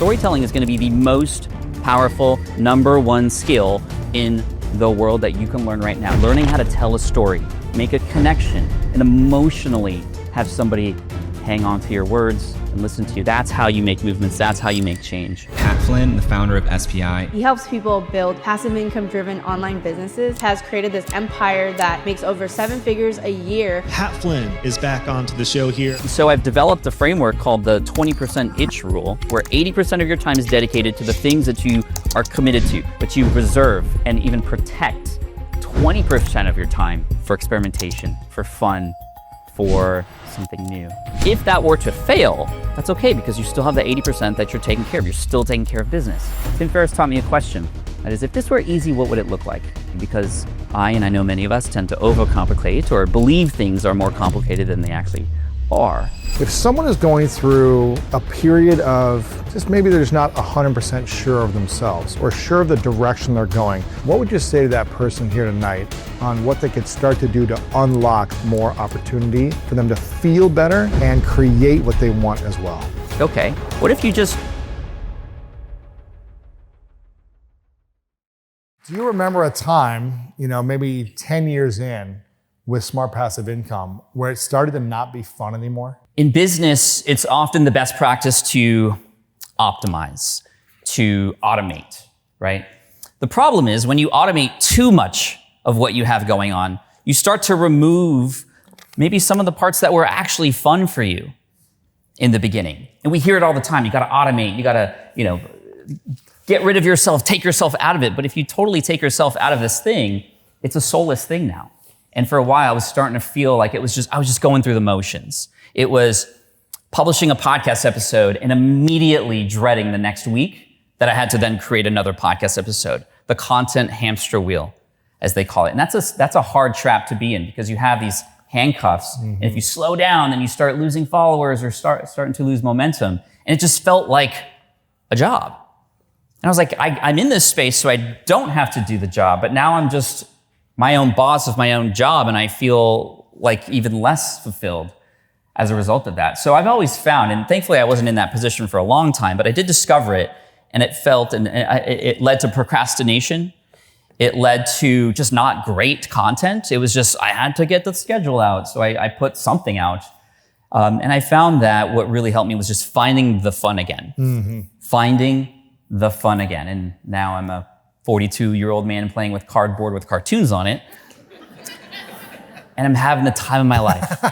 Storytelling is going to be the most powerful #1 skill in the world that you can learn right now. Learning how to tell a story, make a connection, and emotionally have somebody hang on to your words and listen to you. That's how you make movements. That's how you make change. Flynn, the founder of SPI. He helps people build passive income driven online businesses, has created this empire that makes over 7 figures a year. Flynn is back onto the show here. So I've developed a framework called the 20% itch rule, where 80% of your time is dedicated to the things that you are committed to, but you reserve and even protect 20% of your time for experimentation, for fun, for something new. If that were to fail, that's okay, because you still have the 80% that you're taking care of. You're still taking care of business. Tim Ferriss taught me a question. That is, if this were easy, what would it look like? Because I know many of us, tend to overcomplicate or believe things are more complicated than they actually are. If someone is going through a period of just maybe they're just not 100% sure of themselves or sure of the direction they're going, what would you say to that person here tonight on what they could start to do to unlock more opportunity for them to feel better and create what they want as well? Okay, what if you just... Do you remember a time, maybe 10 years in with Smart Passive Income where it started to not be fun anymore? In business, it's often the best practice to optimize, to automate, right? The problem is when you automate too much of what you have going on, you start to remove maybe some of the parts that were actually fun for you in the beginning. And we hear it all the time. You got to automate, you got to, get rid of yourself, take yourself out of it. But if you totally take yourself out of this thing, it's a soulless thing now. And for a while, I was starting to feel like I was just going through the motions. It was publishing a podcast episode and immediately dreading the next week that I had to then create another podcast episode. The content hamster wheel, as they call it. And that's a hard trap to be in, because you have these handcuffs. Mm-hmm. And if you slow down, then you start losing followers or starting to lose momentum. And it just felt like a job. And I was like, I'm in this space, so I don't have to do the job. But now I'm just my own boss of my own job, and I feel like even less fulfilled as a result of that. So I've always found, and thankfully I wasn't in that position for a long time, but I did discover it, and it led to procrastination. It led to just not great content. It was just, I had to get the schedule out, so I put something out. And I found that what really helped me was just finding the fun again. Mm-hmm. Finding the fun again. And now I'm a 42-year-old man playing with cardboard with cartoons on it. And I'm having the time of my life.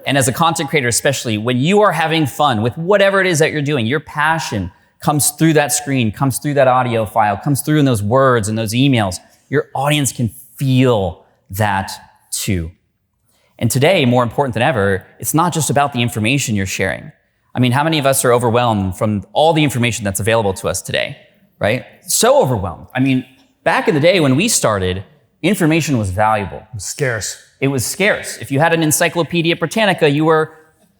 And as a content creator, especially, when you are having fun with whatever it is that you're doing, your passion comes through that screen, comes through that audio file, comes through in those words and those emails. Your audience can feel that too. And today, more important than ever, it's not just about the information you're sharing. I mean, how many of us are overwhelmed from all the information that's available to us today, right? So overwhelmed. I mean, back in the day when we started, information was valuable. Scarce. It was scarce. If you had an Encyclopedia Britannica, you were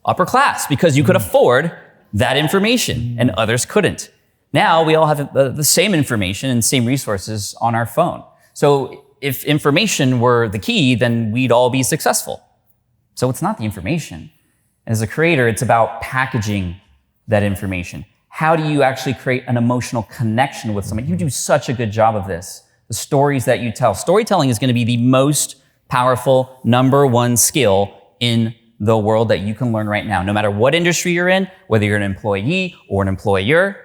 upper class because you could afford that information and others couldn't. Now we all have the same information and same resources on our phone. So if information were the key, then we'd all be successful. So it's not the information. As a creator, it's about packaging that information. How do you actually create an emotional connection with someone? You do such a good job of this. The stories that you tell. Storytelling is going to be the most powerful #1 skill in the world that you can learn right now. No matter what industry you're in, whether you're an employee or an employer,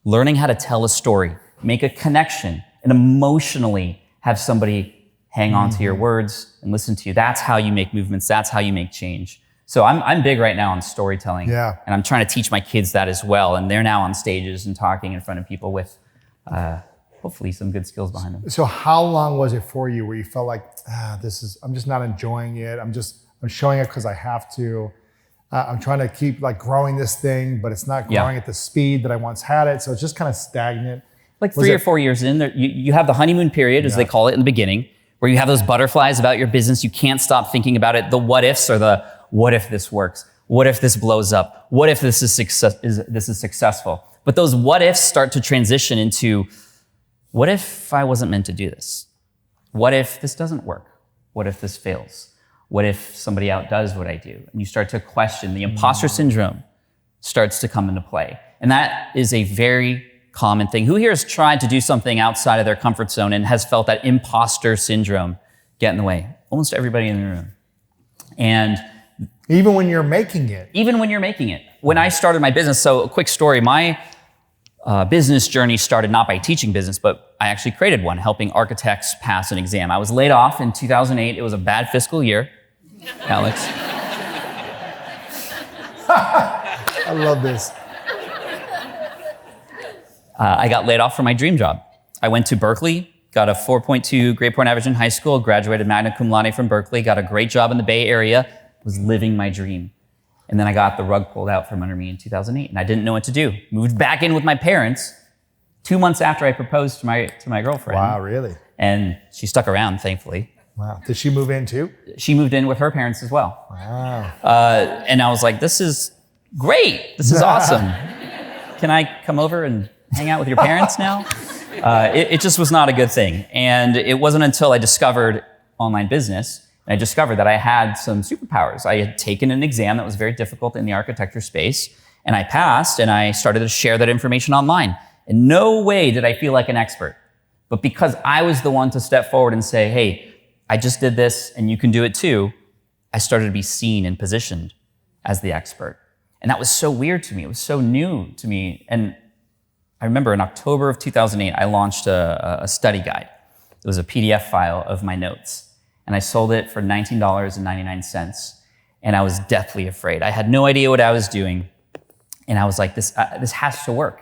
learning how to tell a story, make a connection, and emotionally have somebody hang on to your words and listen to you. That's how you make movements. That's how you make change. So I'm big right now on storytelling. Yeah. And I'm trying to teach my kids that as well. And they're now on stages and talking in front of people with hopefully some good skills behind them. So how long was it for you where you felt like, I'm just not enjoying it. I'm showing it because I have to. I'm trying to keep growing this thing, but it's not growing at the speed that I once had it. So it's just kind of stagnant. Like 3 or 4 years in, you have the honeymoon period, as they call it in the beginning, where you have those butterflies about your business. You can't stop thinking about it. The what ifs are the, what if this works? What if this blows up? What if this is successful? But those what ifs start to transition into, what if I wasn't meant to do this? What if this doesn't work? What if this fails? What if somebody outdoes what I do? And you start to question. The imposter syndrome starts to come into play. And that is a very common thing. Who here has tried to do something outside of their comfort zone and has felt that imposter syndrome get in the way? Almost everybody in the room. And even when you're making it. Even when you're making it. When I started my business, so a quick story, my business journey started not by teaching business, but I actually created one, helping architects pass an exam. I was laid off in 2008. It was a bad fiscal year, Alex. I love this. I got laid off from my dream job. I went to Berkeley, got a 4.2 grade point average in high school, graduated magna cum laude from Berkeley, got a great job in the Bay Area, was living my dream. And then I got the rug pulled out from under me in 2008, and I didn't know what to do. Moved back in with my parents 2 months after I proposed to my girlfriend. Wow, really? And she stuck around, thankfully. Wow. Did she move in too? She moved in with her parents as well. Wow. And I was like, this is great. This is awesome. Can I come over and hang out with your parents now? It just was not a good thing. And it wasn't until I discovered online business and I discovered that I had some superpowers. I had taken an exam that was very difficult in the architecture space, and I passed, and I started to share that information online. In no way did I feel like an expert, but because I was the one to step forward and say, hey, I just did this and you can do it too, I started to be seen and positioned as the expert. And that was so weird to me. It was so new to me. And I remember in October of 2008, I launched a study guide. It was a PDF file of my notes. And I sold it for $19.99. And I was deathly afraid. I had no idea what I was doing. And I was like, this has to work.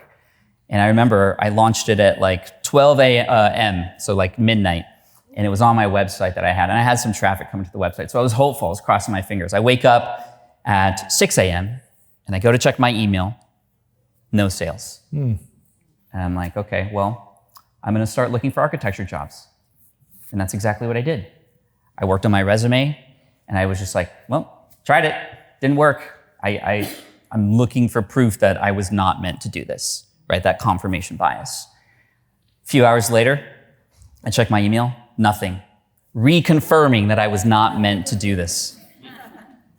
And I remember I launched it at like 12 a.m., so like midnight. And it was on my website that I had. And I had some traffic coming to the website. So I was hopeful. I was crossing my fingers. I wake up at 6 a.m. and I go to check my email. No sales. And I'm like, okay, well, I'm going to start looking for architecture jobs. And that's exactly what I did. I worked on my resume, and I was just like, well, tried it, didn't work. I'm looking for proof that I was not meant to do this, right? That confirmation bias. A few hours later, I check my email, nothing. Reconfirming that I was not meant to do this.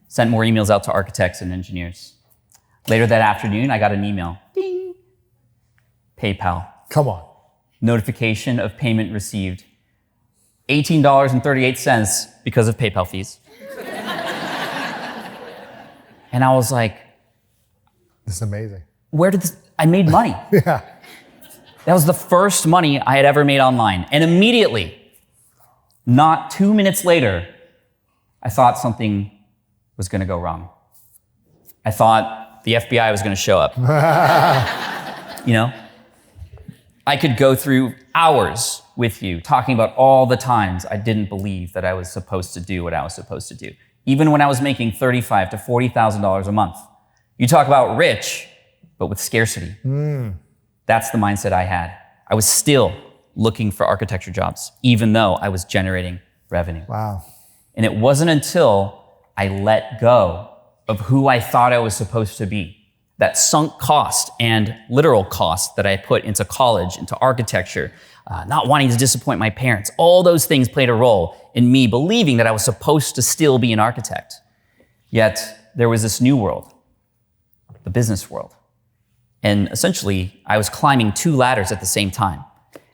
Sent more emails out to architects and engineers. Later that afternoon, I got an email. Ding. PayPal. Come on. Notification of payment received. $18.38 because of PayPal fees. And I was like, this is amazing. Where did this, I made money. Yeah. That was the first money I had ever made online. And immediately, not 2 minutes later, I thought something was going to go wrong. I thought the FBI was going to show up. You know? I could go through hours with you talking about all the times I didn't believe that I was supposed to do what I was supposed to do. Even when I was making $35,000 to $40,000 a month. You talk about rich, but with scarcity. That's the mindset I had. I was still looking for architecture jobs, even though I was generating revenue. Wow. And it wasn't until I let go of who I thought I was supposed to be, that sunk cost and literal cost that I put into college, into architecture, not wanting to disappoint my parents. All those things played a role in me believing that I was supposed to still be an architect. Yet there was this new world, the business world. And essentially, I was climbing 2 ladders at the same time.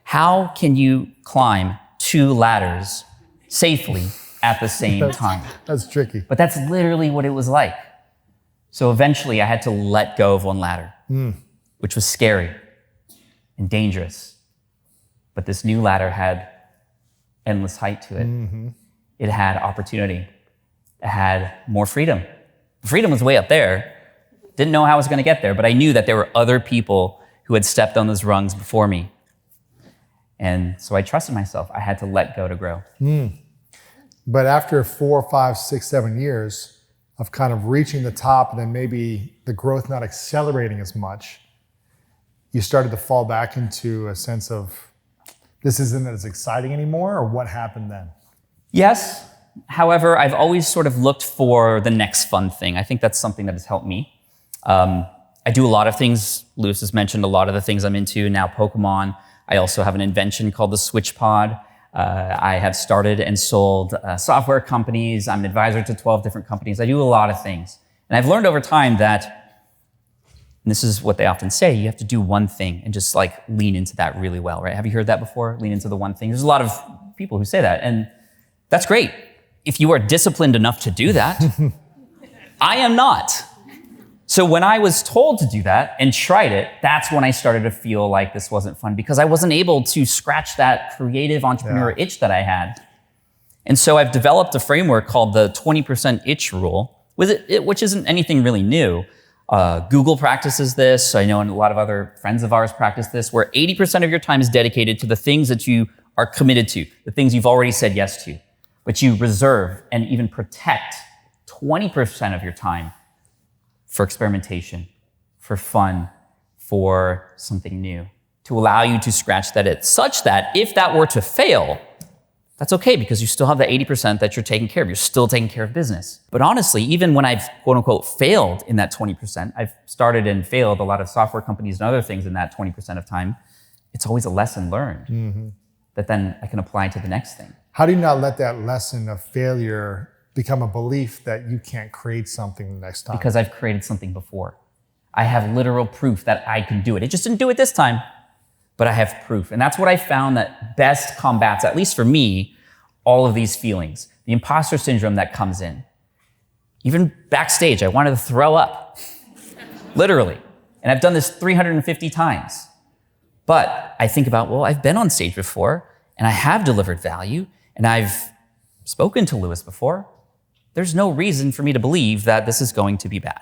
How can you climb 2 ladders safely at the same time? That's tricky. But that's literally what it was like. So eventually I had to let go of one ladder, which was scary and dangerous. But this new ladder had endless height to it. It had opportunity. It had more freedom. Freedom was way up there. Didn't know how I was going to get there, but I knew that there were other people who had stepped on those rungs before me. And so I trusted myself. I had to let go to grow. But after 4, 5, 6, 7 years of kind of reaching the top and then maybe the growth not accelerating as much, you started to fall back into a sense of this isn't as exciting anymore, or what happened then? Yes. However, I've always sort of looked for the next fun thing. I think that's something that has helped me. I do a lot of things. Lewis has mentioned a lot of the things I'm into now, Pokémon. I also have an invention called the Switch Pod. I have started and sold software companies. I'm an advisor to 12 different companies. I do a lot of things. And I've learned over time that And this is what they often say, you have to do one thing and just like lean into that really well, right? Have you heard that before? Lean into the one thing. There's a lot of people who say that, and that's great. If you are disciplined enough to do that, I am not. So when I was told to do that and tried it, that's when I started to feel like this wasn't fun because I wasn't able to scratch that creative entrepreneur itch that I had. And so I've developed a framework called the 20% itch rule, which isn't anything really new. Google practices this. I know a lot of other friends of ours practice this, where 80% of your time is dedicated to the things that you are committed to, the things you've already said yes to, but you reserve and even protect 20% of your time for experimentation, for fun, for something new, to allow you to scratch that itch, such that if that were to fail, that's okay because you still have the 80% that you're taking care of. You're still taking care of business. But honestly, even when I've quote unquote failed in that 20%, I've started and failed a lot of software companies and other things in that 20% of time, it's always a lesson learned that then I can apply to the next thing. How do you not let that lesson of failure become a belief that you can't create something the next time? Because I've created something before. I have literal proof that I can do it. It just didn't do it this time, but I have proof. And that's what I found that best combats, at least for me, all of these feelings. The imposter syndrome that comes in. Even backstage, I wanted to throw up, literally. And I've done this 350 times. But I think about, well, I've been on stage before, and I have delivered value, and I've spoken to Lewis before. There's no reason for me to believe that this is going to be bad.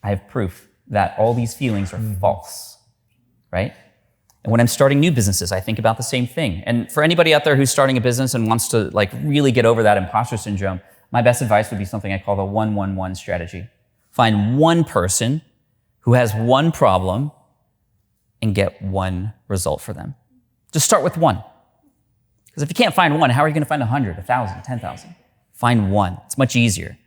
I have proof that all these feelings are false, right? And when I'm starting new businesses, I think about the same thing. And for anybody out there who's starting a business and wants to like really get over that imposter syndrome, my best advice would be something I call the 1-1-1 strategy. Find one person who has one problem and get one result for them. Just start with one. Because if you can't find one, how are you going to find 100, 1,000, 10,000? Find one. It's much easier.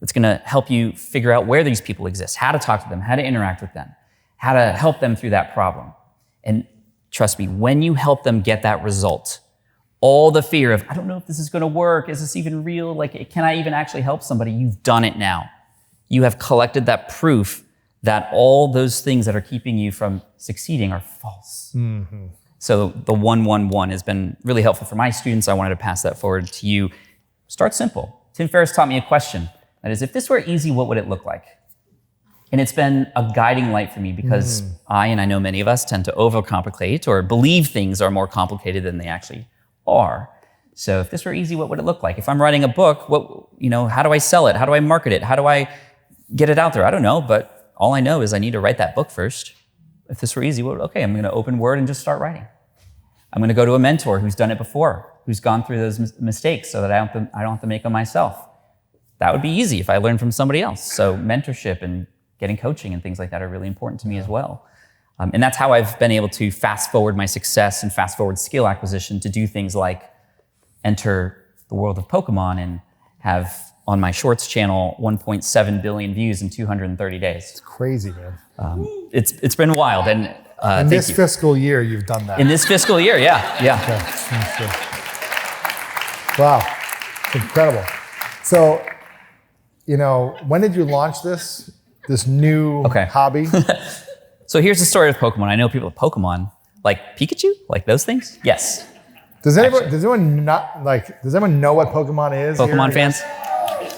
It's going to help you figure out where these people exist, how to talk to them, how to interact with them, how to help them through that problem. And trust me, when you help them get that result, all the fear of, I don't know if this is going to work. Is this even real? Like, can I even actually help somebody? You've done it now. You have collected that proof that all those things that are keeping you from succeeding are false. So the 1-1-1 has been really helpful for my students. I wanted to pass that forward to you. Start simple. Tim Ferriss taught me a question. That is, if this were easy, what would it look like? And it's been a guiding light for me because I know many of us, tend to overcomplicate or believe things are more complicated than they actually are. So if this were easy, what would it look like? If I'm writing a book, how do I sell it? How do I market it? How do I get it out there? I don't know, but all I know is I need to write that book first. If this were easy, okay, I'm going to open Word and just start writing. I'm going to go to a mentor who's done it before, who's gone through those mistakes so that I don't have to make them myself. That would be easy if I learned from somebody else. So mentorship and getting coaching and things like that are really important to me as well. And that's how I've been able to fast forward my success and fast forward skill acquisition to do things like enter the world of Pokémon and have on my Shorts channel 1.7 billion views in 230 days. It's crazy, man. It's been wild. And in this fiscal year, you've done that. In this fiscal year, yeah. Okay. Wow, it's incredible. So, when did you launch this new hobby? So here's the story of Pokemon. I know people with Pokemon, like Pikachu, like those things. Yes. Does anyone know what Pokemon is? Pokemon fans?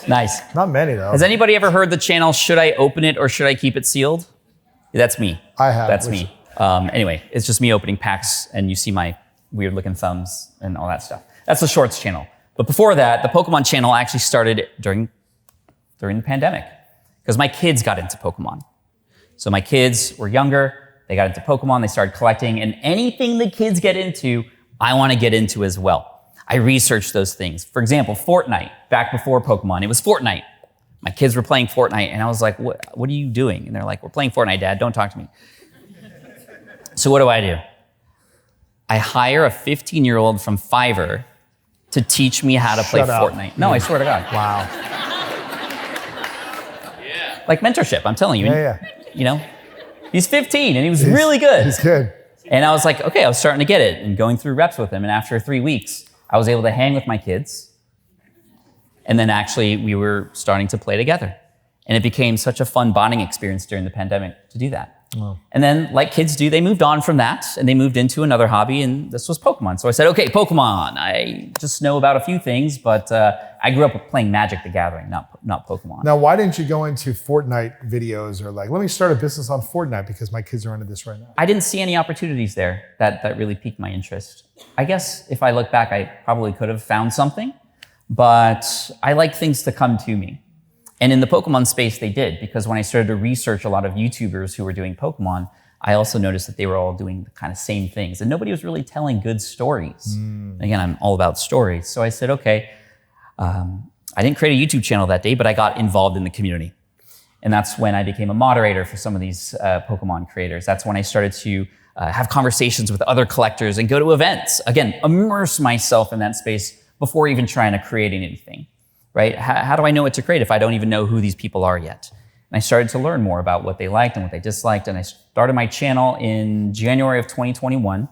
Nice. Not many though. Has anybody ever heard the channel, should I open it or should I keep it sealed? That's me. I have. That's me. Anyway, it's just me opening packs and you see my weird looking thumbs and all that stuff. That's the Shorts channel. But before that, the Pokemon channel actually started during the pandemic because my kids got into Pokemon. So my kids were younger, they got into Pokemon, they started collecting, and anything the kids get into, I want to get into as well. I researched those things. For example, Fortnite, back before Pokemon, it was Fortnite. My kids were playing Fortnite, and I was like, what are you doing? And they're like, we're playing Fortnite, Dad, don't talk to me. So what do? I hire a 15-year-old from Fiverr to teach me how to play Fortnite. No, I swear to God. Wow. Like mentorship, I'm telling you. Yeah. He's 15 and he's really good. He's good. And I was like, okay, I was starting to get it and going through reps with him. And after 3 weeks, I was able to hang with my kids. And then actually we were starting to play together. And it became such a fun bonding experience during the pandemic to do that. Wow. And then, like kids do, they moved on from that and they moved into another hobby, and this was Pokemon. So I said, okay, Pokemon. I just know about a few things, but I grew up playing Magic the Gathering, not Pokemon. Now, why didn't you go into Fortnite videos or like, let me start a business on Fortnite because my kids are into this right now? I didn't see any opportunities there that really piqued my interest. I guess if I look back, I probably could have found something, but I like things to come to me. And in the Pokemon space, they did, because when I started to research a lot of YouTubers who were doing Pokemon, I also noticed that they were all doing the kind of same things, and nobody was really telling good stories. Again, I'm all about stories. So I said, okay, I didn't create a YouTube channel that day, but I got involved in the community. And that's when I became a moderator for some of these Pokemon creators. That's when I started to have conversations with other collectors and go to events. Again, immerse myself in that space before even trying to create anything. Right? How do I know what to create if I don't even know who these people are yet? And I started to learn more about what they liked and what they disliked. And I started my channel in January of 2021.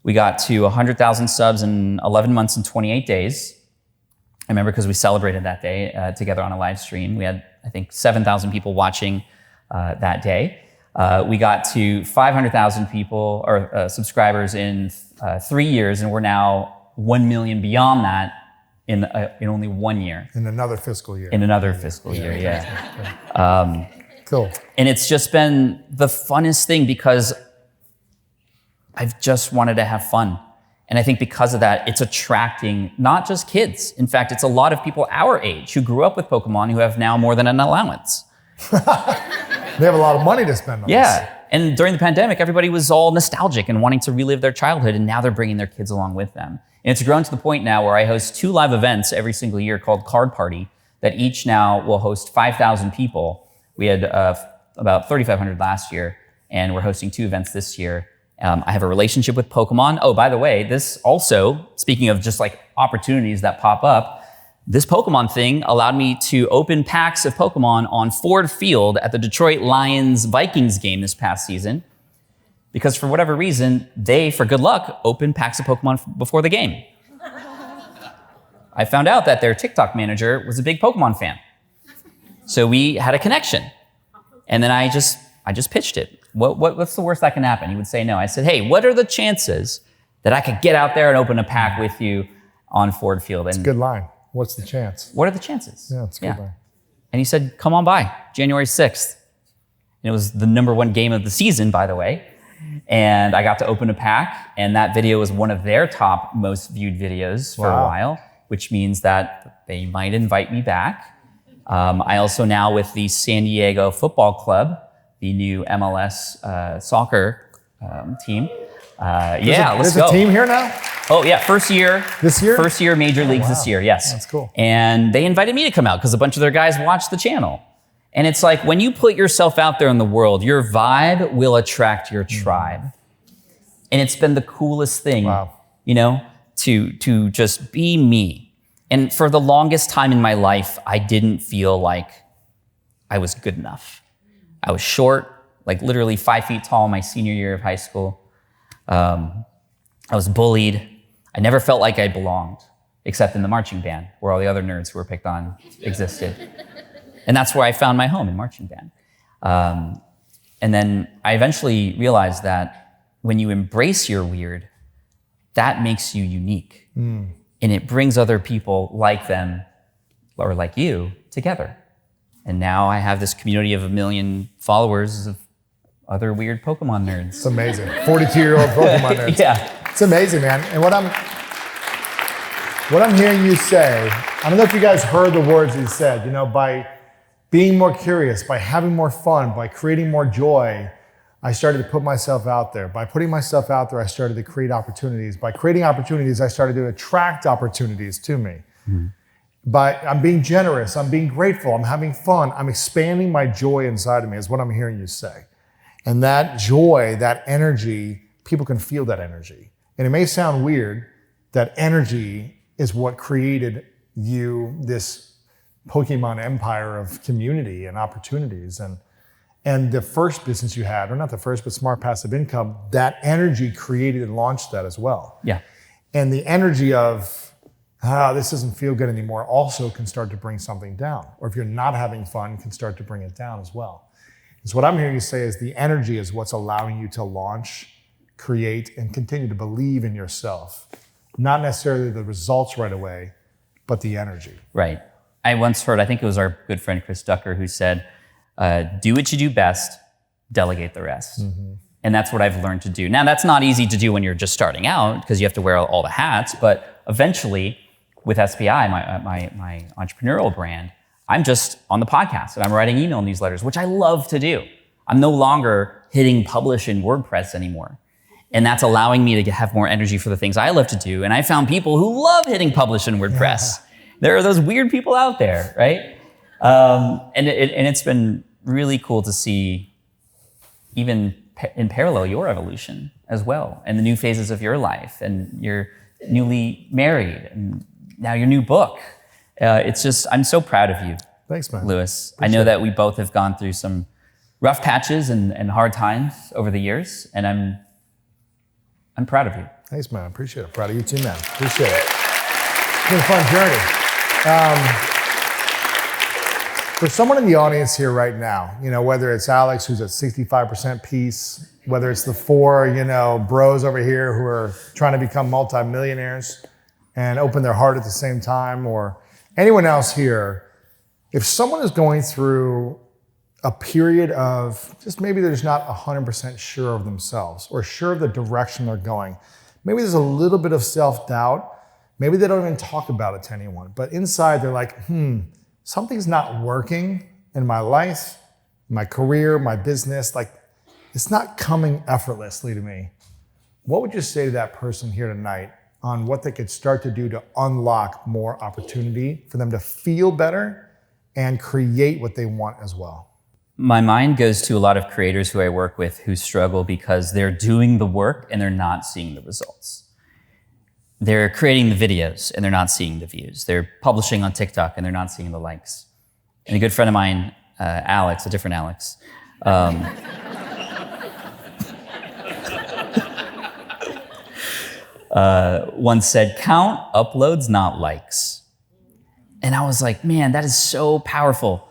We got to 100,000 subs in 11 months and 28 days. I remember because we celebrated that day together on a live stream. We had, I think, 7,000 people watching that day. We got to 500,000 people or subscribers in 3 years, and we're now 1 million beyond that in only 1 year. In another fiscal year. In another fiscal year, yeah. Cool. And it's just been the funnest thing because I've just wanted to have fun. And I think because of that, it's attracting not just kids. In fact, it's a lot of people our age who grew up with Pokemon who have now more than an allowance. They have a lot of money to spend on this. And during the pandemic, everybody was all nostalgic and wanting to relive their childhood, and now they're bringing their kids along with them. And it's grown to the point now where I host 2 live events every single year called Card Party that each now will host 5,000 people. We had about 3,500 last year, and we're hosting 2 events this year. I have a relationship with Pokemon. Oh, by the way, this also, speaking of just like opportunities that pop up, this Pokemon thing allowed me to open packs of Pokemon on Ford Field at the Detroit Lions-Vikings game this past season. Because for whatever reason, they, for good luck, opened packs of Pokemon before the game. I found out that their TikTok manager was a big Pokemon fan. So we had a connection. And then I just pitched it. What's the worst that can happen? He would say no. I said, hey, what are the chances that I could get out there and open a pack with you on Ford Field? It's a good line. What's the chance? What are the chances? Yeah, it's a good line. And he said, come on by, January 6th. And it was the #1 game of the season, by the way. And I got to open a pack, and that video was one of their top most viewed videos for a while, which means that they might invite me back. I also now with the San Diego Football Club, the new MLS soccer team. Let's go. There's a team here now? Oh yeah, first year. This year? First year major leagues this year, yes. That's cool. And they invited me to come out because a bunch of their guys watched the channel. And it's like when you put yourself out there in the world, your vibe will attract your tribe. And it's been the coolest thing, to just be me. And for the longest time in my life, I didn't feel like I was good enough. I was short, like literally 5 feet tall my senior year of high school. I was bullied. I never felt like I belonged, except in the marching band, where all the other nerds who were picked on existed. And that's where I found my home, in marching band. And then I eventually realized that when you embrace your weird, that makes you unique. And it brings other people like them, or like you, together. And now I have this community of 1 million followers of other weird Pokemon nerds. It's amazing. 42-year-old Pokemon nerds. Yeah. It's amazing, man. And what I'm hearing you say, I don't know if you guys heard the words he said, by being more curious, by having more fun, by creating more joy, I started to put myself out there. By putting myself out there, I started to create opportunities. By creating opportunities, I started to attract opportunities to me. I'm being generous, I'm being grateful, I'm having fun, I'm expanding my joy inside of me is what I'm hearing you say. And that joy, that energy, people can feel that energy. And it may sound weird, that energy is what created you, this Pokemon empire of community and opportunities. And the first business you had, or not the first, but Smart Passive Income, that energy created and launched that as well. Yeah. And the energy of this doesn't feel good anymore, also can start to bring something down. Or if you're not having fun, can start to bring it down as well. So what I'm hearing you say is the energy is what's allowing you to launch, create, and continue to believe in yourself. Not necessarily the results right away, but the energy. Right. I once heard, I think it was our good friend Chris Ducker who said, do what you do best, delegate the rest. And that's what I've learned to do. Now, that's not easy to do when you're just starting out because you have to wear all the hats, but eventually with SPI, my entrepreneurial brand, I'm just on the podcast and I'm writing email newsletters, which I love to do. I'm no longer hitting publish in WordPress anymore. And that's allowing me to have more energy for the things I love to do. And I found people who love hitting publish in WordPress. There are those weird people out there, right? And it's been really cool to see even in parallel your evolution as well and the new phases of your life and you're newly married and now your new book. It's just, I'm so proud of you. Thanks, man. Lewis. I know that we both have gone through some rough patches and hard times over the years, and I'm proud of you. Thanks, man. I appreciate it. Proud of you too, man. Appreciate it. It's been a fun journey. For someone in the audience here right now, whether it's Alex, who's at 65% peace, whether it's the four, bros over here who are trying to become multimillionaires and open their heart at the same time, or anyone else here, if someone is going through a period of just maybe they're just not 100% sure of themselves or sure of the direction they're going, maybe there's a little bit of self-doubt, maybe they don't even talk about it to anyone, but inside they're like, something's not working in my life, my career, my business, like it's not coming effortlessly to me. What would you say to that person here tonight on what they could start to do to unlock more opportunity for them to feel better and create what they want as well? My mind goes to a lot of creators who I work with who struggle because they're doing the work and they're not seeing the results. They're creating the videos and they're not seeing the views. They're publishing on TikTok and they're not seeing the likes. And a good friend of mine, Alex, a different Alex, once said, count uploads, not likes. And I was like, man, that is so powerful.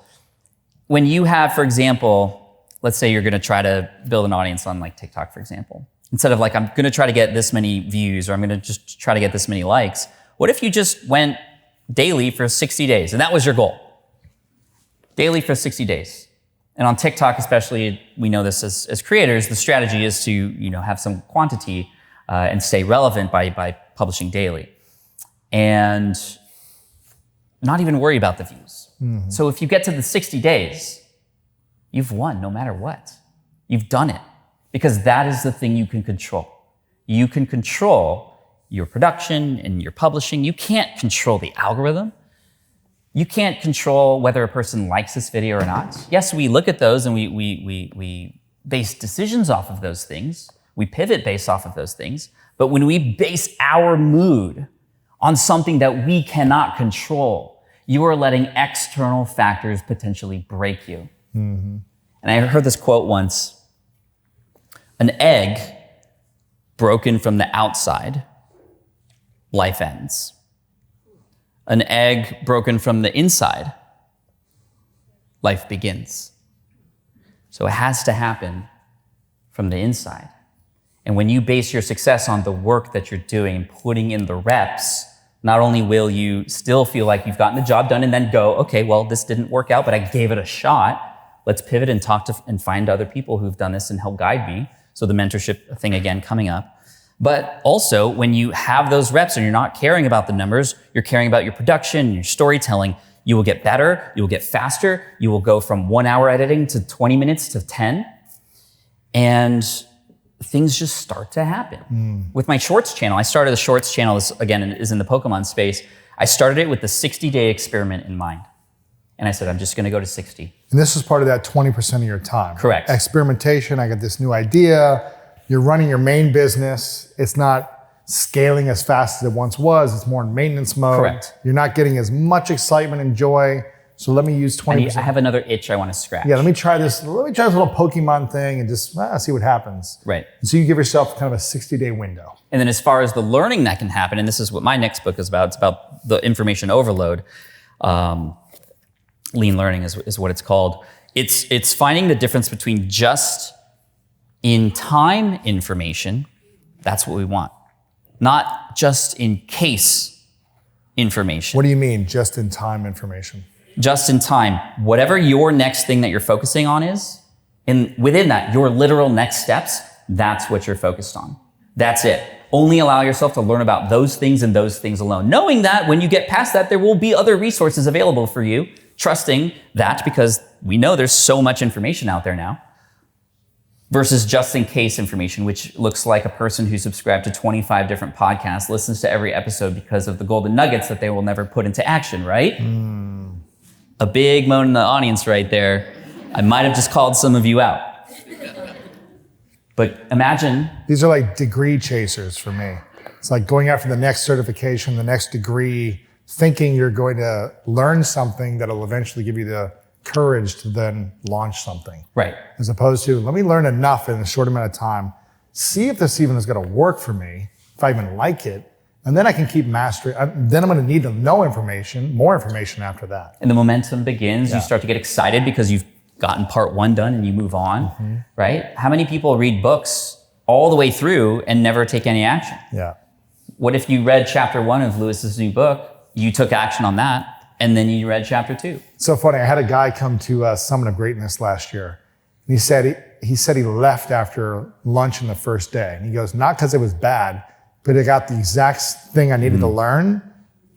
When you have, for example, let's say you're gonna try to build an audience on like TikTok, for example. Instead of like, I'm gonna try to get this many views or I'm gonna just try to get this many likes, what if you just went daily for 60 days and that was your goal? Daily for 60 days. And on TikTok especially, we know this as creators, the strategy is to have some quantity and stay relevant by publishing daily. And not even worry about the views. Mm-hmm. So if you get to the 60 days, you've won no matter what. You've done it. Because that is the thing you can control. You can control your production and your publishing. You can't control the algorithm. You can't control whether a person likes this video or not. Yes, we look at those and we base decisions off of those things. We pivot based off of those things. But when we base our mood on something that we cannot control, you are letting external factors potentially break you. Mm-hmm. And I heard this quote once, an egg broken from the outside, life ends. An egg broken from the inside, life begins. So it has to happen from the inside. And when you base your success on the work that you're doing and putting in the reps, not only will you still feel like you've gotten the job done and then go, okay, well, this didn't work out, but I gave it a shot. Let's pivot and talk to and find other people who've done this and help guide me. So the mentorship thing again coming up. But also when you have those reps and you're not caring about the numbers, you're caring about your production, your storytelling, you will get better, you will get faster, you will go from 1 hour editing to 20 minutes to 10. And things just start to happen. With my shorts channel, I started the shorts channel, this again is in the Pokemon space. I started it with the 60-day experiment in mind. And I said, I'm just gonna go to 60. And this is part of that 20% of your time. Correct. Experimentation, I got this new idea. You're running your main business. It's not scaling as fast as it once was. It's more in maintenance mode. Correct. You're not getting as much excitement and joy So let me use 20%. I have another itch I want to scratch. Yeah, let me try this little Pokemon thing and just see what happens. Right. And so you give yourself kind of a 60-day window. And then as far as the learning that can happen, and this is what my next book is about, it's about the information overload. Lean learning is what it's called. It's finding the difference between just in time information, that's what we want, not just in case information. What do you mean, just in time information? Just in time, whatever your next thing that you're focusing on is, and within that, your literal next steps, that's what you're focused on. That's it. Only allow yourself to learn about those things and those things alone. Knowing that when you get past that, there will be other resources available for you, trusting that because we know there's so much information out there now. Versus just in case information, which looks like a person who subscribed to 25 different podcasts, listens to every episode because of the golden nuggets that they will never put into action, right? A big moan in the audience right there. I might have just called some of you out. But imagine. These are like degree chasers for me. It's like going after the next certification, the next degree, thinking you're going to learn something that'll eventually give you the courage to then launch something. Right. As opposed to, let me learn enough in a short amount of time, see if this even is going to work for me, if I even like it, and then I can keep mastering. Then I'm going to need to know information, more information after that. And the momentum begins. Yeah. You start to get excited because you've gotten part one done and you move on, right? How many people read books all the way through and never take any action? Yeah. What if you read chapter 1 of Lewis's new book, you took action on that, and then you read chapter 2? So funny. I had a guy come to Summit of Greatness last year. And he said he left after lunch on the first day. And he goes, not because it was bad, but I got the exact thing I needed to learn.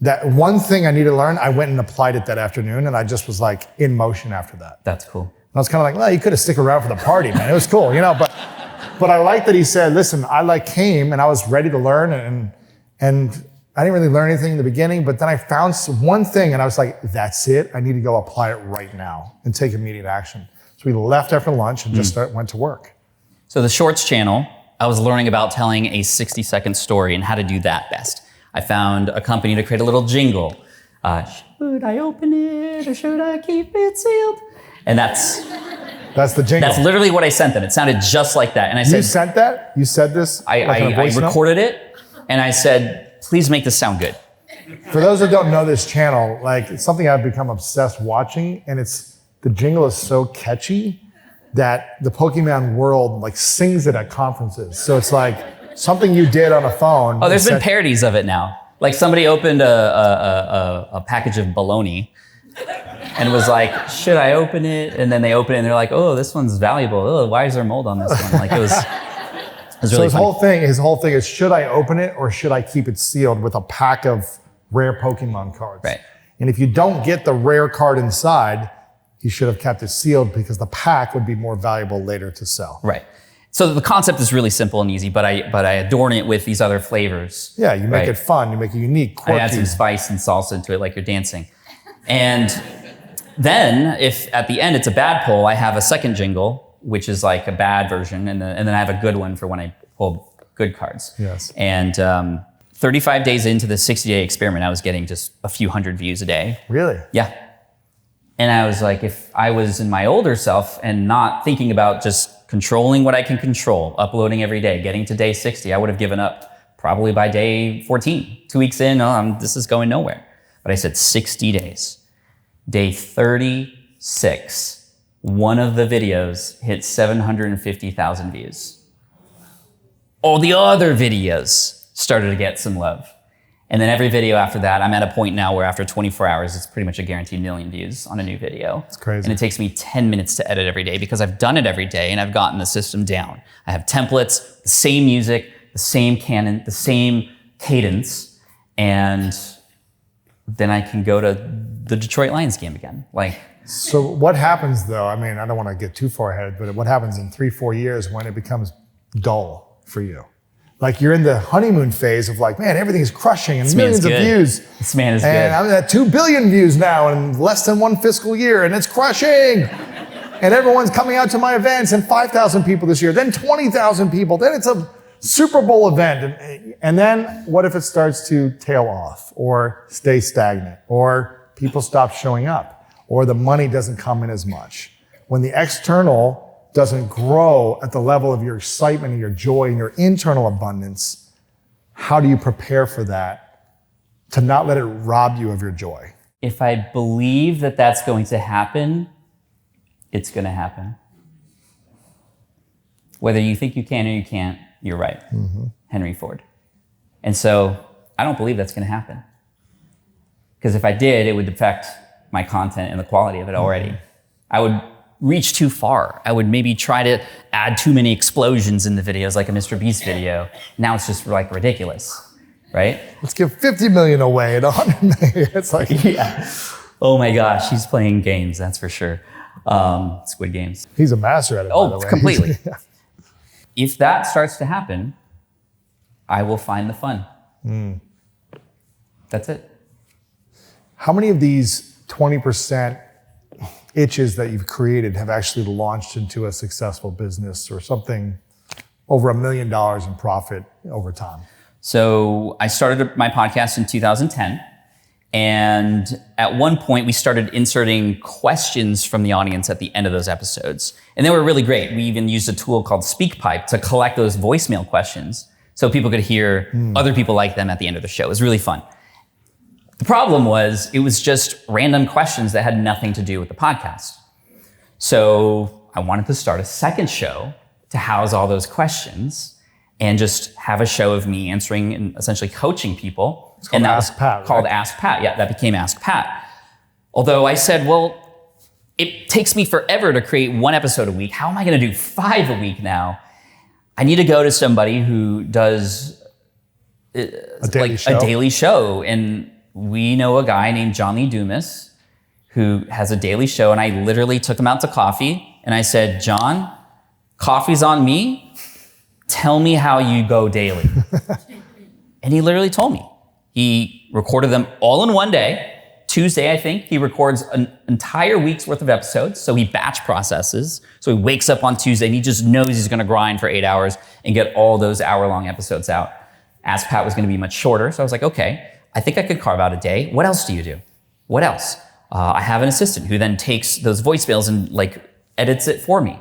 That one thing I needed to learn, I went and applied it that afternoon, and I just was like in motion after that. That's cool. And I was kind of like, well, you could have stick around for the party, man. It was cool, you know. But I like that he said, listen, I came and I was ready to learn, and I didn't really learn anything in the beginning, but then I found one thing and I was like, that's it. I need to go apply it right now and take immediate action. So we left after lunch and just went to work. So the Shorts channel, I was learning about telling a 60-second story and how to do that best. I found a company to create a little jingle. Should I open it or should I keep it sealed? And that's the jingle. That's literally what I sent them. It sounded just like that. And I said, you sent that? You said this? I recorded it and I said, please make this sound good. For those that don't know this channel, like it's something I've become obsessed watching, and the jingle is so catchy that the Pokemon world like sings it at conferences. So it's like something you did on a phone. Oh, there's been parodies of it now. Like somebody opened a package of bologna and was like, should I open it? And then they open it and they're like, oh, this one's valuable. Oh, why is there mold on this one? Like it was really so his funny. whole thing is, should I open it or should I keep it sealed with a pack of rare Pokemon cards? Right. And if you don't get the rare card inside, you should have kept it sealed because the pack would be more valuable later to sell. Right. So the concept is really simple and easy, but I adorn it with these other flavors. Yeah, you make it fun, you make it unique, quirky. I add some spice and salsa into it like you're dancing. And then if at the end it's a bad pull, I have a second jingle, which is like a bad version, and then I have a good one for when I pull good cards. Yes. And 35 days into the 60-day experiment, I was getting just a few hundred views a day. Really? Yeah. And I was like, if I was in my older self and not thinking about just controlling what I can control, uploading every day, getting to day 60, I would have given up probably by day 14. 2 weeks in, this is going nowhere. But I said 60 days. Day 36, one of the videos hit 750,000 views. All the other videos started to get some love. And then every video after that, I'm at a point now where after 24 hours, it's pretty much a guaranteed 1 million views on a new video. It's crazy. And it takes me 10 minutes to edit every day because I've done it every day and I've gotten the system down. I have templates, the same music, the same canon, the same cadence, and then I can go to the Detroit Lions game again. So what happens though, I mean, I don't want to get too far ahead, but what happens in 3-4 years when it becomes dull for you? Like you're in the honeymoon phase of like, man, everything's crushing and millions of views. This man is and good. I'm at 2 billion views now in less than 1 fiscal year, and it's crushing. And everyone's coming out to my events, and 5,000 people this year, then 20,000 people, then it's a Super Bowl event. And then what if it starts to tail off or stay stagnant or people stop showing up? or the money doesn't come in as much. When the external doesn't grow at the level of your excitement and your joy and your internal abundance, how do you prepare for that to not let it rob you of your joy? If I believe that that's going to happen, it's going to happen. Whether you think you can or you can't, you're right. Henry Ford. And so I don't believe that's going to happen. Because if I did, it would affect my content and the quality of it already. I would reach too far. I would maybe try to add too many explosions in the videos, like a Mr. Beast video. Now it's just like ridiculous, right? Let's give 50 million away at 100 million. It's like, Yeah. Oh my gosh, he's playing games, that's for sure. Squid Games. he's a master at it, by the way. Completely. If that starts to happen, I will find the fun. That's it. How many of these 20% itches that you've created have actually launched into a successful business or something over $1 million in profit over time? So I started my podcast in 2010. And at one point, we started inserting questions from the audience at the end of those episodes. And they were really great. We even used a tool called SpeakPipe to collect those voicemail questions so people could hear other people like them at the end of the show. It was really fun. The problem was it was just random questions that had nothing to do with the podcast. So I wanted to start a second show to house all those questions and just have a show of me answering and essentially coaching people. It's called Ask Pat, called right? Ask Pat. Yeah, that became Ask Pat. Although I said, well, it takes me forever to create one episode a week. How am I going to do 5 a week now? I need to go to somebody who does A daily show. And we know a guy named John Lee Dumas who has a daily show. And I literally took him out to coffee and I said, John, coffee's on me. Tell me how you go daily. And he literally told me. He recorded them all in one day. Tuesday, I think, he records an entire week's worth of episodes. So he batch processes. So he wakes up on Tuesday and he just knows he's going to grind for 8 hours and get all those hour-long episodes out. Ask Pat was going to be much shorter. So I was like, okay, I think I could carve out a day. What else do you do? What else? I have an assistant who then takes those voicemails and like edits it for me.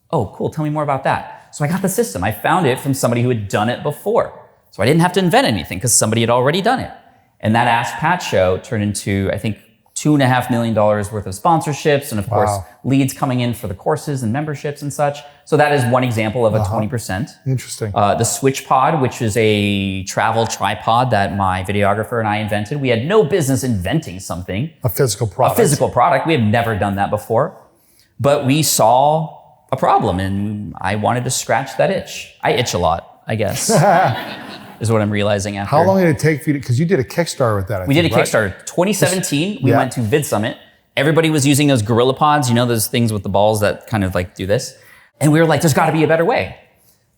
Oh, cool. Tell me more about that. So I got the system. I found it from somebody who had done it before. So I didn't have to invent anything because somebody had already done it. And that Ask Pat show turned into, I think, $2.5 million worth of sponsorships and, of course, leads coming in for the courses and memberships and such. So that is one example of a 20%. Interesting. The Switch Pod, which is a travel tripod that my videographer and I invented. We had no business inventing something. A physical product. A physical product. We have never done that before. But we saw a problem and I wanted to scratch that itch. I itch a lot, I guess. Is what I'm realizing after. How long did it take for you to, because you did a Kickstarter with that, I We think, did a right? Kickstarter. 2017, we Yeah. went to Vid Summit. Everybody was using those Gorilla Pods, you know, those things with the balls that kind of like do this. And we were like, there's gotta be a better way.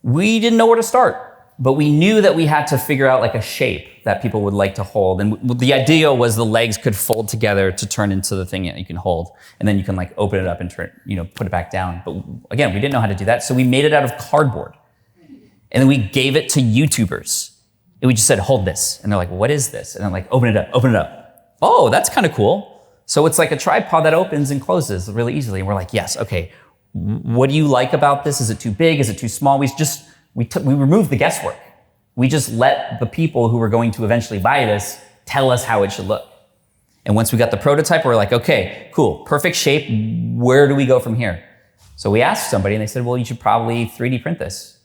We didn't know where to start, but we knew that we had to figure out like a shape that people would like to hold. And the idea was the legs could fold together to turn into the thing that you can hold. And then you can like open it up and turn, you know, put it back down. But again, we didn't know how to do that. So we made it out of cardboard. And then we gave it to YouTubers. And we just said, hold this. And they're like, what is this? And I'm like, open it up, open it up. Oh, that's kind of cool. So it's like a tripod that opens and closes really easily. And we're like, yes, okay. What do you like about this? Is it too big? Is it too small? We removed the guesswork. We just let the people who were going to eventually buy this tell us how it should look. And once we got the prototype, we're like, okay, cool, perfect shape. Where do we go from here? So we asked somebody and they said, well, you should probably 3D print this.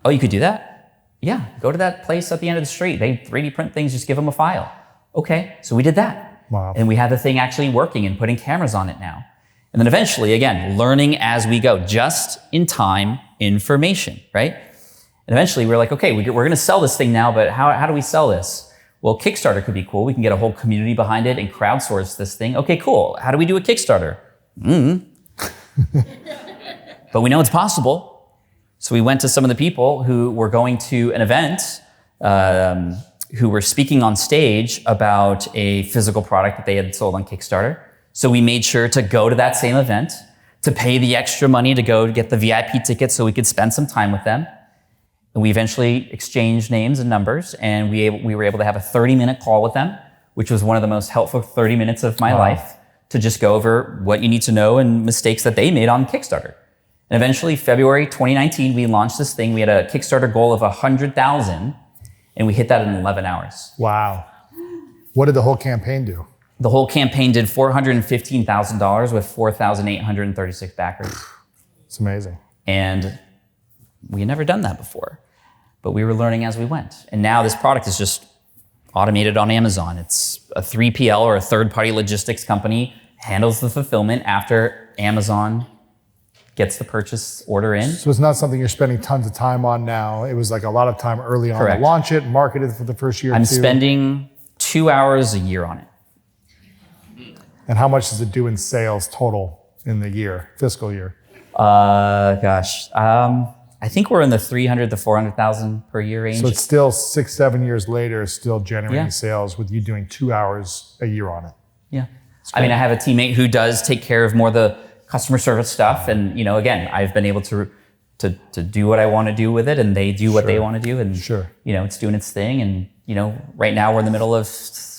Oh, you could do that? Yeah, go to that place at the end of the street. They 3D print things, just give them a file. Okay, so we did that. Wow. And we had the thing actually working and putting cameras on it now. And then eventually, again, learning as we go, just in time information, right? And eventually we're like, okay, we're going to sell this thing now, but how do we sell this? Well, Kickstarter could be cool. We can get a whole community behind it and crowdsource this thing. Okay, cool. How do we do a Kickstarter? But we know it's possible. So we went to some of the people who were going to an event, who were speaking on stage about a physical product that they had sold on Kickstarter. So we made sure to go to that same event, to pay the extra money to go get the VIP tickets so we could spend some time with them. And we eventually exchanged names and numbers, and we were able to have a 30-minute call with them, which was one of the most helpful 30 minutes of my life, to just go over what you need to know and mistakes that they made on Kickstarter. And eventually, February 2019, we launched this thing. We had a Kickstarter goal of 100,000, and we hit that in 11 hours. Wow. What did the whole campaign do? The whole campaign did $415,000 with 4,836 backers. It's amazing. And we had never done that before, but we were learning as we went. And now this product is just automated on Amazon. It's a 3PL or a third-party logistics company, handles the fulfillment after Amazon gets the purchase order in. So it's not something you're spending tons of time on now. It was like a lot of time early on Correct. to launch it, market it for the first year or two. I'm spending 2 hours a year on it. And how much does it do in sales total in the year, fiscal year? I think we're in the 300 to 400,000 per year range. So it's still 6-7 years later, still generating Yeah. sales with you doing 2 hours a year on it. Yeah. I mean, I have a teammate who does take care of more of the customer service stuff. And, again, I've been able to do what I want to do with it, and they do what they want to do. And, it's doing its thing. And, right now we're in the middle of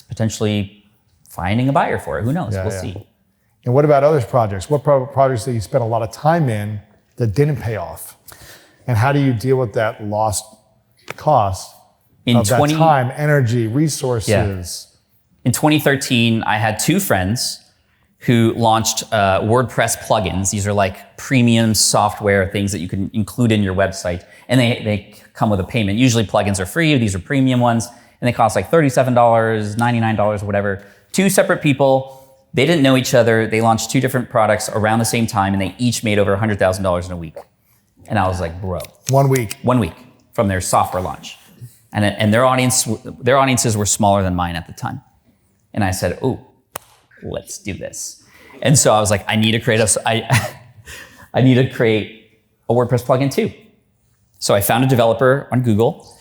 potentially finding a buyer for it. Who knows? We'll see. And what about other projects? What projects that you spent a lot of time in that didn't pay off? And how do you deal with that lost cost of that time, energy, resources? Yeah. In 2013, I had two friends who launched WordPress plugins. These are like premium software things that you can include in your website. And they come with a payment. Usually plugins are free. These are premium ones. And they cost like $37, $99, whatever. Two separate people. They didn't know each other. They launched two different products around the same time, and they each made over $100,000 in a week. And I was like, bro. 1 week. 1 week from their software launch. And their audiences were smaller than mine at the time. And I said, oh, let's do this. And so I was like, I need to create I need to create a WordPress plugin too. So I found a developer on Google,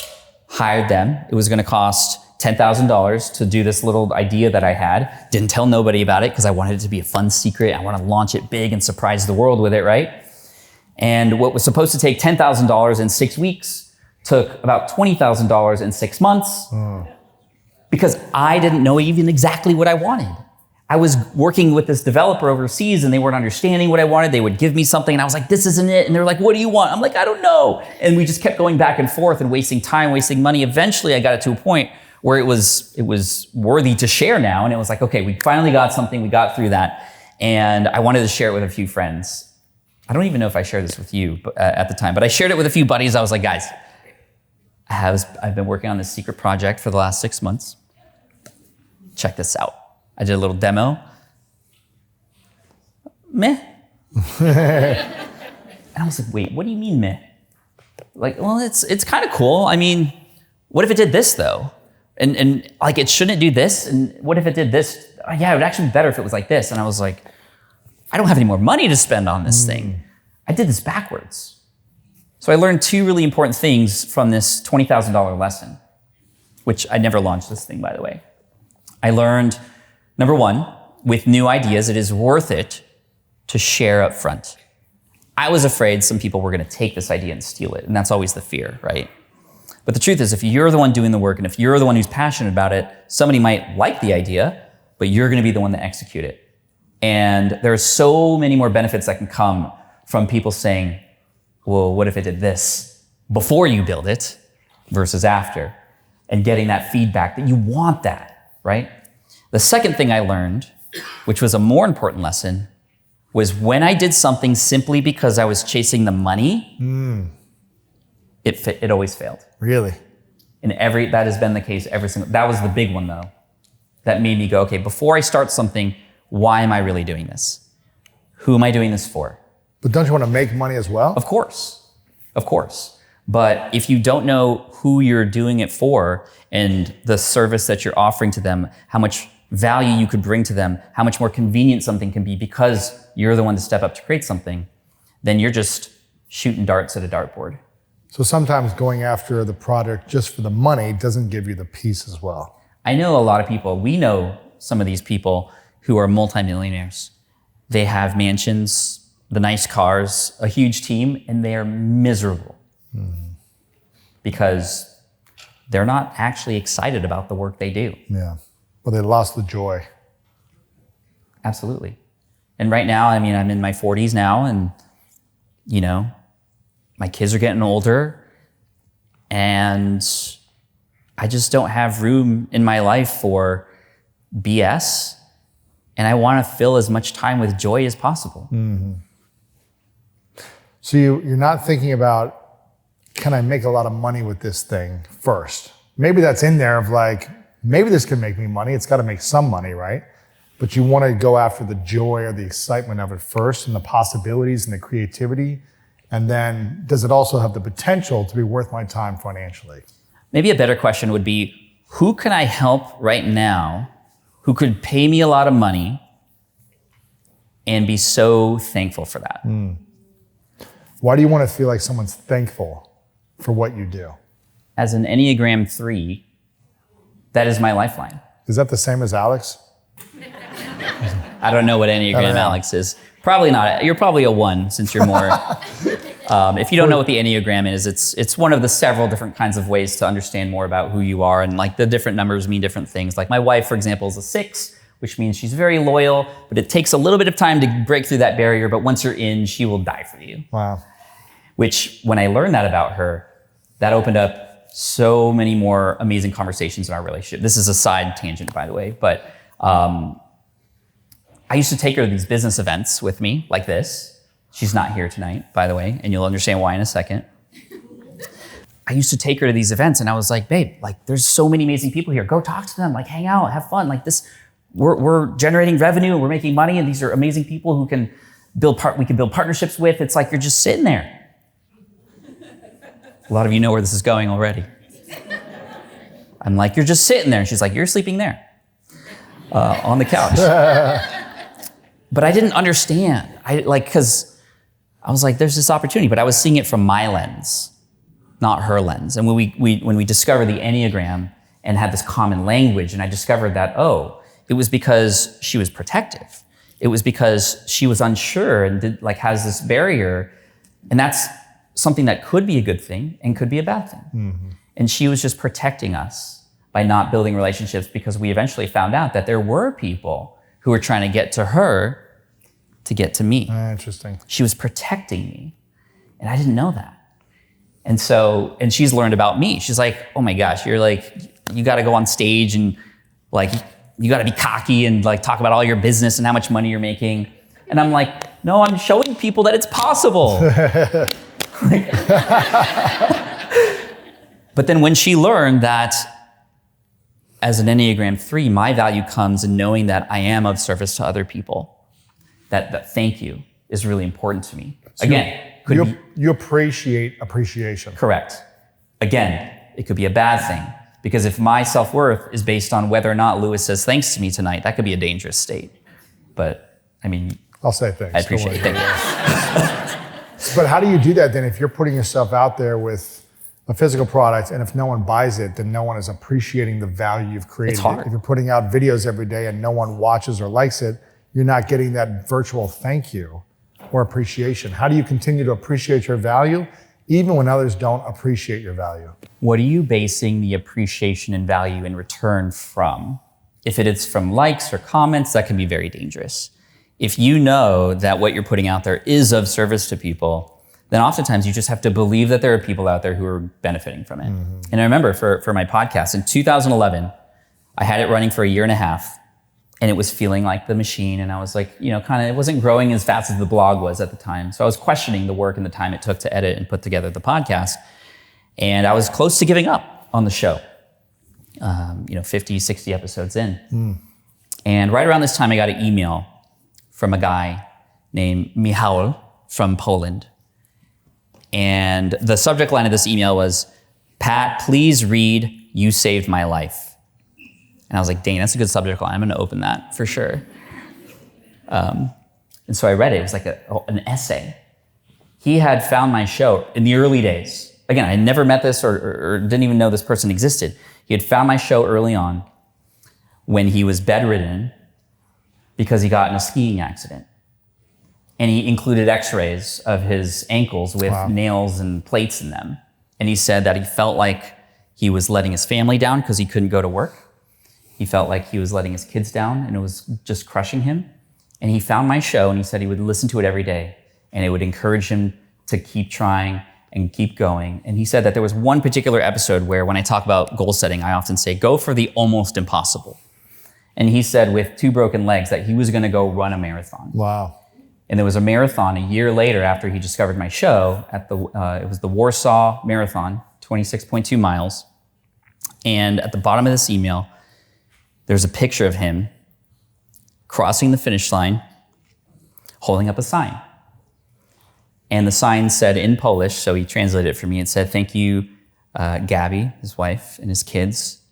hired them. It was going to cost $10,000 to do this little idea that I had. Didn't tell nobody about it because I wanted it to be a fun secret. I want to launch it big and surprise the world with it, right? And what was supposed to take $10,000 in 6 weeks took about $20,000 in 6 months because I didn't know even exactly what I wanted. I was working with this developer overseas and they weren't understanding what I wanted. They would give me something and I was like, this isn't it. And they're like, what do you want? I'm like, I don't know. And we just kept going back and forth and wasting time, wasting money. Eventually I got it to a point where it was worthy to share now. And it was like, okay, we finally got something. We got through that. And I wanted to share it with a few friends. I don't even know if I shared this with you at the time, but I shared it with a few buddies. I was like, guys, I've been working on this secret project for the last 6 months. Check this out. I did a little demo. Meh. And I was like, wait, what do you mean meh? Like, well, it's kind of cool. I mean, what if it did this though? And like, it shouldn't do this. And what if it did this? Oh, yeah, it would actually be better if it was like this. And I was like, I don't have any more money to spend on this thing. I did this backwards. So I learned two really important things from this $20,000 lesson, which I never launched this thing, by the way. I learned, number one, with new ideas, it is worth it to share up front. I was afraid some people were going to take this idea and steal it, and that's always the fear, right? But the truth is, if you're the one doing the work and if you're the one who's passionate about it, somebody might like the idea, but you're going to be the one to execute it. And there are so many more benefits that can come from people saying, well, what if it did this before you build it versus after? And getting that feedback that you want that, right? The second thing I learned, which was a more important lesson, was when I did something simply because I was chasing the money, it always failed. Really? And that has been the case every single, that was the big one though. That made me go, okay, before I start something, why am I really doing this? Who am I doing this for? But don't you want to make money as well? Of course. But if you don't know who you're doing it for and the service that you're offering to them, how much value you could bring to them, how much more convenient something can be because you're the one to step up to create something, then you're just shooting darts at a dartboard. So sometimes going after the product just for the money doesn't give you the peace as well. I know a lot of people, we know some of these people who are multimillionaires. They have mansions, the nice cars, a huge team, and they are miserable because they're not actually excited about the work they do. Yeah, well, they lost the joy. Absolutely. And right now, I mean, I'm in my 40s now, and, you know, my kids are getting older, and I just don't have room in my life for BS, and I want to fill as much time with joy as possible. Mm-hmm. So you're not thinking about, can I make a lot of money with this thing first? Maybe that's in there of like, maybe this can make me money. It's got to make some money, right? But you want to go after the joy or the excitement of it first, and the possibilities and the creativity. And then does it also have the potential to be worth my time financially? Maybe a better question would be, who can I help right now who could pay me a lot of money and be so thankful for that? Why do you want to feel like someone's thankful for what you do? As an Enneagram 3, that is my lifeline. Is that the same as Alex? I don't know what Enneagram Alex is. Probably not. You're probably a 1, since you're more... if you don't know what the Enneagram is, it's one of the several different kinds of ways to understand more about who you are, and like the different numbers mean different things. Like my wife, for example, is a 6, which means she's very loyal, but it takes a little bit of time to break through that barrier, but once you're in, she will die for you. Wow. Which, when I learned that about her, that opened up so many more amazing conversations in our relationship. This is a side tangent, by the way, but I used to take her to these business events with me, like this. She's not here tonight, by the way, and you'll understand why in a second. I used to take her to these events, and I was like, babe, like, there's so many amazing people here. Go talk to them, like, hang out, have fun. Like this, we're generating revenue, we're making money, and these are amazing people who we can build partnerships with. It's like you're just sitting there. A lot of you know where this is going already. I'm like, you're just sitting there. And she's like, you're sleeping there on the couch. But I didn't understand. Because I was like, there's this opportunity, but I was seeing it from my lens, not her lens. And when we discovered the Enneagram and had this common language, and I discovered that, it was because she was protective. It was because she was unsure and has this barrier. And that's something that could be a good thing and could be a bad thing. Mm-hmm. And she was just protecting us by not building relationships, because we eventually found out that there were people who were trying to get to her to get to me. Interesting. She was protecting me, and I didn't know that. And she's learned about me. She's like, oh my gosh, you're like, you got to go on stage and like, you got to be cocky and like talk about all your business and how much money you're making. And I'm like, no, I'm showing people that it's possible. But then when she learned that as an Enneagram 3, my value comes in knowing that I am of service to other people, that thank you is really important to me. So again, you appreciate appreciation. Correct. Again, it could be a bad thing, because if my self-worth is based on whether or not Lewis says thanks to me tonight, that could be a dangerous state. But I mean, I'll say thanks. I appreciate it. But how do you do that then if you're putting yourself out there with a physical product, and if no one buys it, then no one is appreciating the value you've created? It's hard. If you're putting out videos every day and no one watches or likes it, you're not getting that virtual thank you or appreciation. How do you continue to appreciate your value even when others don't appreciate your value? What are you basing the appreciation and value in return from? If it is from likes or comments, that can be very dangerous. If you know that what you're putting out there is of service to people, then oftentimes you just have to believe that there are people out there who are benefiting from it. Mm-hmm. And I remember for my podcast in 2011, I had it running for a year and a half, and it was feeling like the machine. And I was like, it wasn't growing as fast as the blog was at the time. So I was questioning the work and the time it took to edit and put together the podcast. And I was close to giving up on the show, 50, 60 episodes in. Mm. And right around this time, I got an email from a guy named Michał from Poland. And the subject line of this email was, Pat, please read You Saved My Life. And I was like, dang, that's a good subject line. I'm going to open that for sure. And so I read it. It was like an essay. He had found my show in the early days. Again, I had never met this or didn't even know this person existed. He had found my show early on when he was bedridden because he got in a skiing accident. And he included x-rays of his ankles with nails and plates in them. And he said that he felt like he was letting his family down because he couldn't go to work. He felt like he was letting his kids down, and it was just crushing him. And he found my show and he said he would listen to it every day and it would encourage him to keep trying and keep going. And he said that there was one particular episode where when I talk about goal setting, I often say, go for the almost impossible. And he said with 2 broken legs that he was gonna go run a marathon. Wow. And there was a marathon a year later after he discovered my show at it was the Warsaw Marathon, 26.2 miles. And at the bottom of this email, there's a picture of him crossing the finish line, holding up a sign. And the sign said in Polish, so he translated it for me. It said, thank you, Gabby, his wife, and his kids,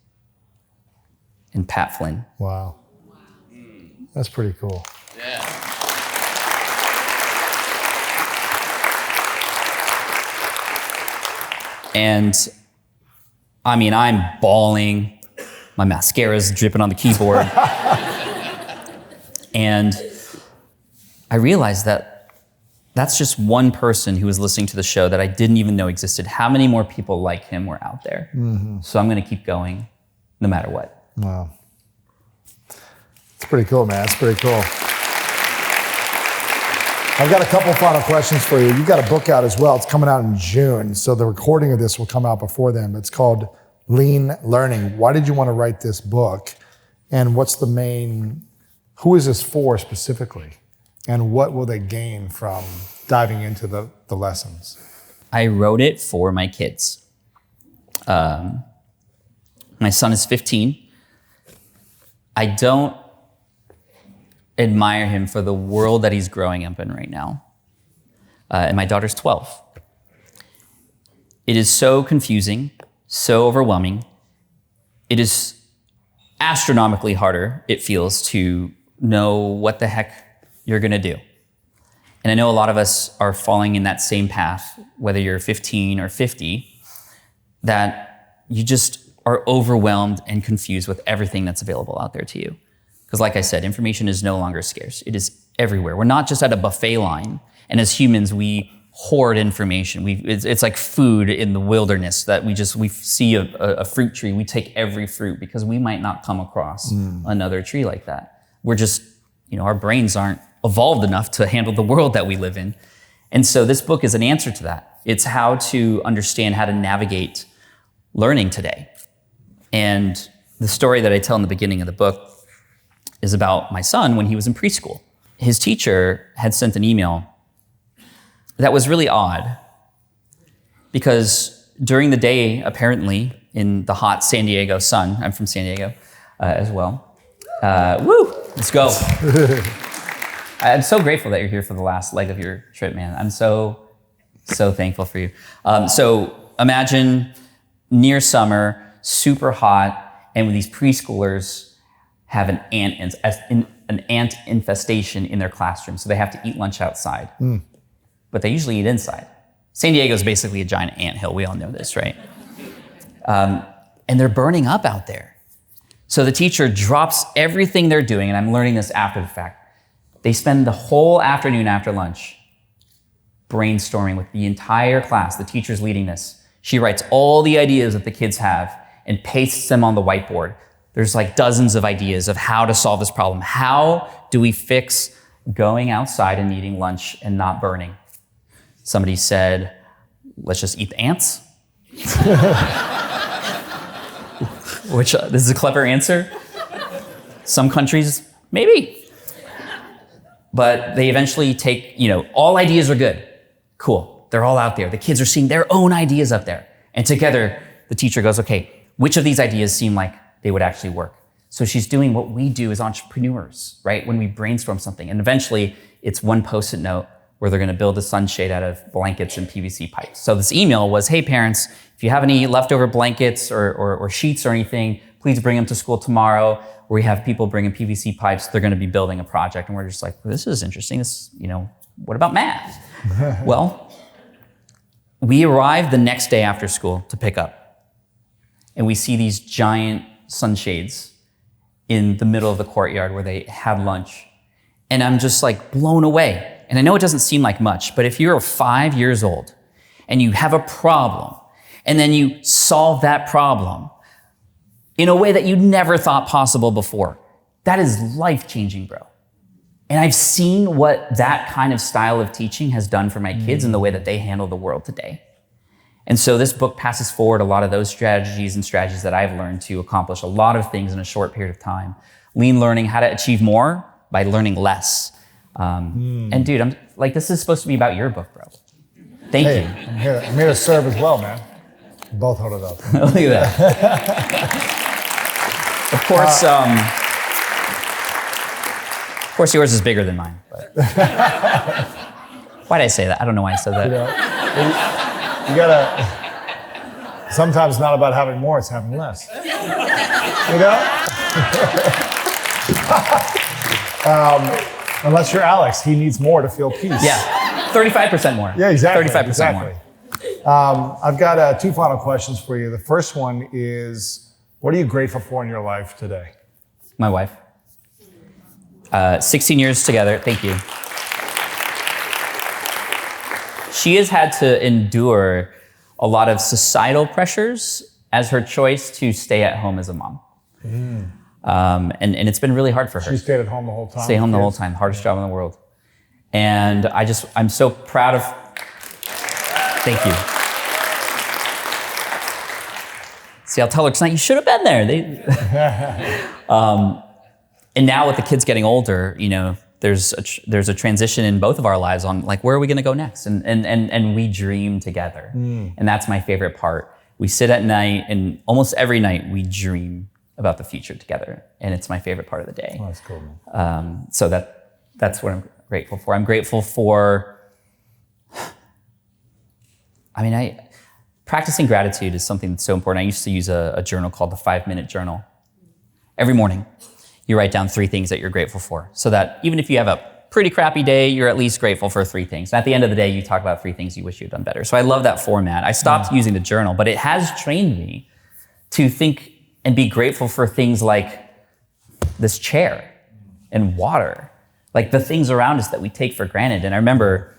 and Pat Flynn. Wow. That's pretty cool. Yeah. And I mean, I'm bawling. My mascara's dripping on the keyboard. And I realized that that's just one person who was listening to the show that I didn't even know existed. How many more people like him were out there? Mm-hmm. So I'm gonna keep going no matter what. Wow. It's pretty cool, man. It's pretty cool. I've got a couple final questions for you. You got a book out as well. It's coming out in June, so the recording of this will come out before then. It's called Lean Learning. Why did you want to write this book? And who is this for specifically? And what will they gain from diving into the lessons? I wrote it for my kids. My son is 15. I don't admire him for the world that he's growing up in right now. And my daughter's 12. It is so confusing, so overwhelming. It is astronomically harder, it feels, to know what the heck you're gonna do. And I know a lot of us are falling in that same path, whether you're 15 or 50, that you just are overwhelmed and confused with everything that's available out there to you. Because like I said, information is no longer scarce. It is everywhere. We're not just at a buffet line. And as humans, we hoard information. It's like food in the wilderness that we see a fruit tree. We take every fruit because we might not come across another tree like that. We're just, our brains aren't evolved enough to handle the world that we live in. And so this book is an answer to that. It's how to understand how to navigate learning today. And the story that I tell in the beginning of the book is about my son when he was in preschool. His teacher had sent an email that was really odd because during the day, apparently, in the hot San Diego sun, I'm from San Diego as well. Let's go. I'm so grateful that you're here for the last leg of your trip, man. I'm so thankful for you. So imagine near summer, super hot, and with these preschoolers have an ant infestation in their classroom, so they have to eat lunch outside. But they usually eat inside. San Diego is basically a giant anthill. We all know this, right? And they're burning up out there. So the teacher drops everything they're doing, and I'm learning this after the fact. They spend the whole afternoon after lunch brainstorming with the entire class. The teacher's leading this. She writes all the ideas that the kids have and pastes them on the whiteboard. There's like dozens of ideas of how to solve this problem. How do we fix going outside and eating lunch and not burning? Somebody said, let's just eat the ants. Which, this is a clever answer. Some countries, maybe. But they eventually take, all ideas are good. Cool, they're all out there. The kids are seeing their own ideas up there. And together, the teacher goes, okay, which of these ideas seem like they would actually work? So she's doing what we do as entrepreneurs, right? When we brainstorm something. And eventually, it's one Post-it note where they're gonna build a sunshade out of blankets and PVC pipes. So this email was, hey parents, if you have any leftover blankets or sheets or anything, please bring them to school tomorrow. We have people bringing PVC pipes. They're gonna be building a project. And we're just like, well, this is interesting. What about math? Well, we arrived the next day after school to pick up. And we see these giant sunshades in the middle of the courtyard where they have lunch. And I'm just like blown away. And I know it doesn't seem like much, but if you're 5 years old and you have a problem and then you solve that problem in a way that you never thought possible before, that is life-changing, bro. And I've seen what that kind of style of teaching has done for my kids and the way that they handle the world today. And so this book passes forward a lot of those strategies that I've learned to accomplish a lot of things in a short period of time. Lean learning, how to achieve more by learning less. And dude, I'm like, this is supposed to be about your book, bro. Thank you. I'm here to serve as well, man. Both hold it up. Look at that. Of course, yours is bigger than mine. But. Why did I say that? I don't know why I said that. You gotta, sometimes it's not about having more, it's having less. Unless you're Alex, he needs more to feel peace. Yeah, 35% more. Yeah, exactly. 35% more. I've got 2 final questions for you. The first one is, what are you grateful for in your life today? My wife. 16 years together, thank you. She has had to endure a lot of societal pressures as her choice to stay at home as a mom. And it's been really hard for her. She stayed at home the whole time? Stay home the whole time, hardest job in the world. And I'm so proud of, thank you. See, I'll tell her tonight, you should have been there. And now with the kids getting older, there's a transition in both of our lives on like, where are we gonna go next? And we dream together. And that's my favorite part. We sit at night and almost every night we dream about the future together. And it's my favorite part of the day. Oh, that's cool, man. So that's what I'm grateful for. I'm grateful for, practicing gratitude is something that's so important. I used to use a journal called the 5-minute journal. Every morning, you write down 3 things that you're grateful for, so that even if you have a pretty crappy day, you're at least grateful for 3 things. And at the end of the day, you talk about 3 things you wish you'd done better. So I love that format. I stopped using the journal, but it has trained me to think and be grateful for things like this chair and water, like the things around us that we take for granted. And I remember,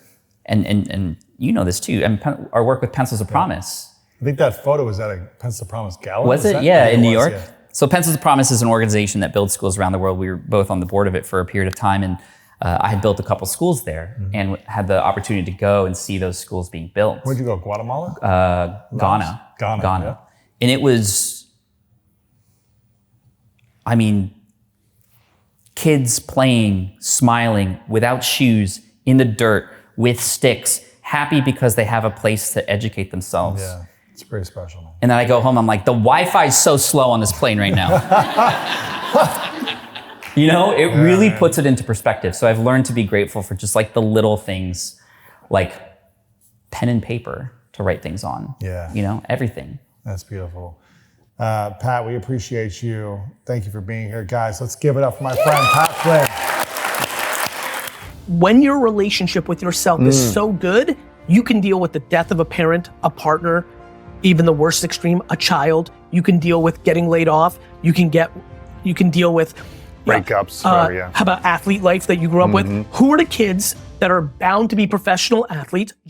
and you know this too, our work with Pencils of Promise. I think that photo was at a Pencils of Promise gala. Was it? Yeah, in New York. Yeah. So Pencils of Promise is an organization that builds schools around the world. We were both on the board of it for a period of time, and I had built a couple schools there and had the opportunity to go and see those schools being built. Where'd you go, Guatemala? Ghana. Yeah. And it was, kids playing, smiling, without shoes, in the dirt, with sticks, happy because they have a place to educate themselves. Yeah, it's pretty special, man. And then I go home, I'm like, the Wi-Fi is so slow on this plane right now. It really puts it into perspective. So I've learned to be grateful for just like the little things, like pen and paper to write things on. Yeah. Everything. That's beautiful. Pat, we appreciate you. Thank you for being here. Guys, let's give it up for my friend, Pat Flynn. When your relationship with yourself is so good, you can deal with the death of a parent, a partner, even the worst extreme, a child. You can deal with getting laid off. You can deal with breakups. How about athlete life that you grew up with? Who are the kids that are bound to be professional athletes?